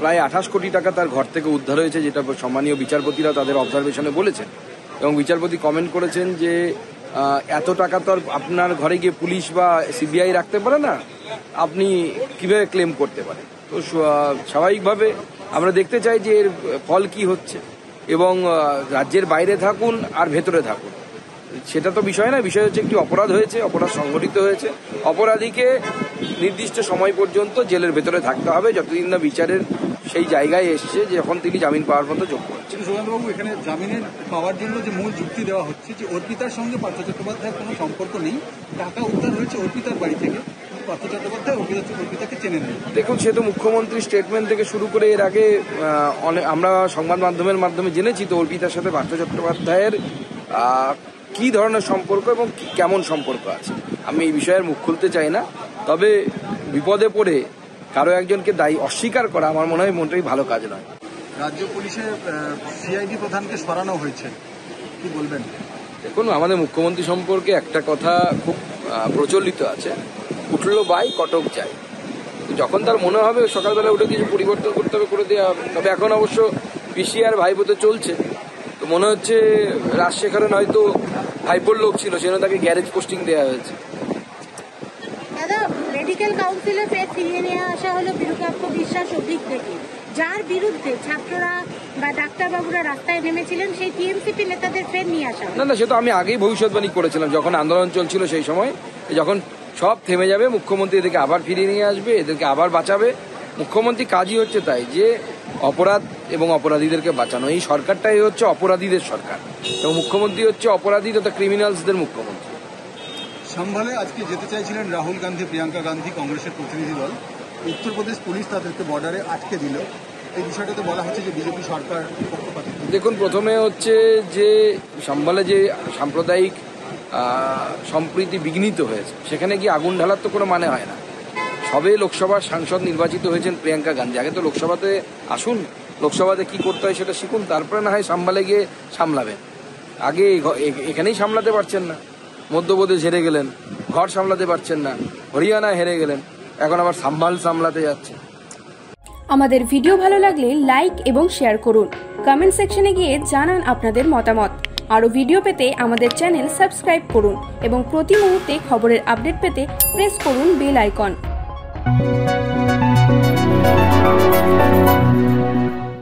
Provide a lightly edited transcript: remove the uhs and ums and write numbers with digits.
প্রায় 28 কোটি টাকা তার ঘর থেকে উদ্ধার হয়েছে, যেটা সম্মানীয় বিচারপতিরা তাদের অবজারভেশনে বলেছেন। এবং বিচারপতি কমেন্ট করেছেন যে এত টাকা তো আপনার ঘরে গিয়ে পুলিশ বা সিবিআই রাখতে পারে না, আপনি কিভাবে ক্লেম করতে পারেন। তো স্বাভাবিকভাবে আমরা দেখতে চাই যে এর ফল কি হচ্ছে, এবং রাজ্যের বাইরে থাকুন আর ভেতরে থাকুন সেটা তো বিষয় না। বিষয় হচ্ছে একটি অপরাধ হয়েছে, অপরাধ সংঘটিত হয়েছে, অপরাধীকে নির্দিষ্ট সময় পর্যন্ত জেলের ভেতরে থাকতে হবে যতদিন না বিচারের সেই জায়গায় এসছে যখন তিনি জামিন পাওয়ার মতো যোগ্য হচ্ছেন। সুকান্তবাবু, এখানে জামিনের পাওয়ার জন্য যে মূল যুক্তি দেওয়া হচ্ছে যে অর্পিতার সঙ্গে পার্থ চট্টোপাধ্যায়ের কোনো সম্পর্ক নেই, টাকা উদ্ধার হয়েছে অর্পিতার বাড়ি থেকে, পার্থ চট্টোপাধ্যায় অর্পিতাকে চেনে নেই। দেখুন, সে তো মুখ্যমন্ত্রীর স্টেটমেন্ট থেকে শুরু করে এর আগে আমরা সংবাদ মাধ্যমের মাধ্যমে জেনেছি তো অর্পিতার সাথে পার্থ চট্টোপাধ্যায়ের কি ধরনের সম্পর্ক এবং কেমন সম্পর্ক আছে। আমি এই বিষয়ের মুখ খুলতে চাই না, তবে বিপদে পড়ে কারো একজনকে দায়ী অস্বীকার করা আমার মনে হয় মোটেই ভালো কাজ নয়। রাজ্য পুলিশের সিআইডি প্রধানকে সরানো হয়েছে, কি বলবেন? দেখুন, আমাদের মুখ্যমন্ত্রী সম্পর্কে একটা কথা খুব প্রচলিত আছে, উঠলো বাই কটক যায়। যখন তার মনে হবে সকালবেলা উঠে কিছু পরিবর্তন করতে হবে, করে দেওয়া হবে। তবে এখন অবশ্য পিসি আর ভাইপোতে চলছে, তো মনে হচ্ছে রাজশেখরন হয়তো ভাইপোর লোক ছিল, সেজন্য তাকে গ্যারেজ পোস্টিং দেওয়া হয়েছে। দাদা, মেডিকেল কাউন্সিলে ফের ফিরিয়ে নিয়ে আসা হলো বিরূপাক্ষ বিশ্বাস অধিক থেকে, যার বিরুদ্ধে ছাত্ররা বা ডাক্তারবাবুরা রাস্তায় নেমেছিলেন, সেই টিএমসিপি নেতাদের ফের নিয়ে আসা। না, সে তো আমি আগেই ভবিষ্যৎবাণী করেছিলাম যখন আন্দোলন চলছিল সেই সময়, যখন সব থেমে যাবে মুখ্যমন্ত্রী এদেরকে আবার ফিরিয়ে নিয়ে আসবে, এদেরকে আবার বাঁচাবে। মুখ্যমন্ত্রী কাজই হচ্ছে তাই, যে অপরাধ এবং অপরাধীদেরকে বাঁচানো। এই সরকারটাই হচ্ছে অপরাধীদের সরকার, এবং মুখ্যমন্ত্রী হচ্ছে অপরাধী তথা ক্রিমিনালসদের মুখ্যমন্ত্রী। সম্ভালে আজকে যেতে চাইছিলেন রাহুল গান্ধী, প্রিয়াঙ্কা গান্ধী, কংগ্রেসের প্রতিনিধি দল। উত্তরপ্রদেশ পুলিশ তাদেরকে বর্ডারে আটকে দিল। এই বিষয়টাতে বলা হচ্ছে যে বিজেপি সরকার পক্ষপাতী। দেখুন, প্রথমে হচ্ছে যে সম্ভালে যে সাম্প্রদায়িক সম্প্রীতি বিঘ্নিত হয়েছে, সেখানে গিয়ে আগুন ঢালার তো কোনো মানে হয় না। সবে লোকসভার সাংসদ নির্বাচিত হয়েছেন প্রিয়াঙ্কা গান্ধী, আগে তো লোকসভাতে আসুন, লোকসভাতে কি করতে হয় সেটা শিখুন, তারপরে না হয় সম্ভালে গিয়ে সামলাবেন। আগে এখানেই সামলাতে পারছেন না, মধ্যপ্রদেশ হেরে গেলেন, ঘর সামলাতে পারছেন না, হরিয়ানা হেরে গেলেন, এখন আবার সম্ভাল সামলাতে যাচ্ছে। আমাদের ভিডিও ভালো লাগলে লাইক এবং শেয়ার করুন, কমেন্ট সেকশনে গিয়ে জানান আপনাদের মতামত। আরও ভিডিও পেতে আমাদের চ্যানেল সাবস্ক্রাইব করুন এবং প্রতি মুহূর্তে খবরের আপডেট পেতে প্রেস করুন বেল আইকন।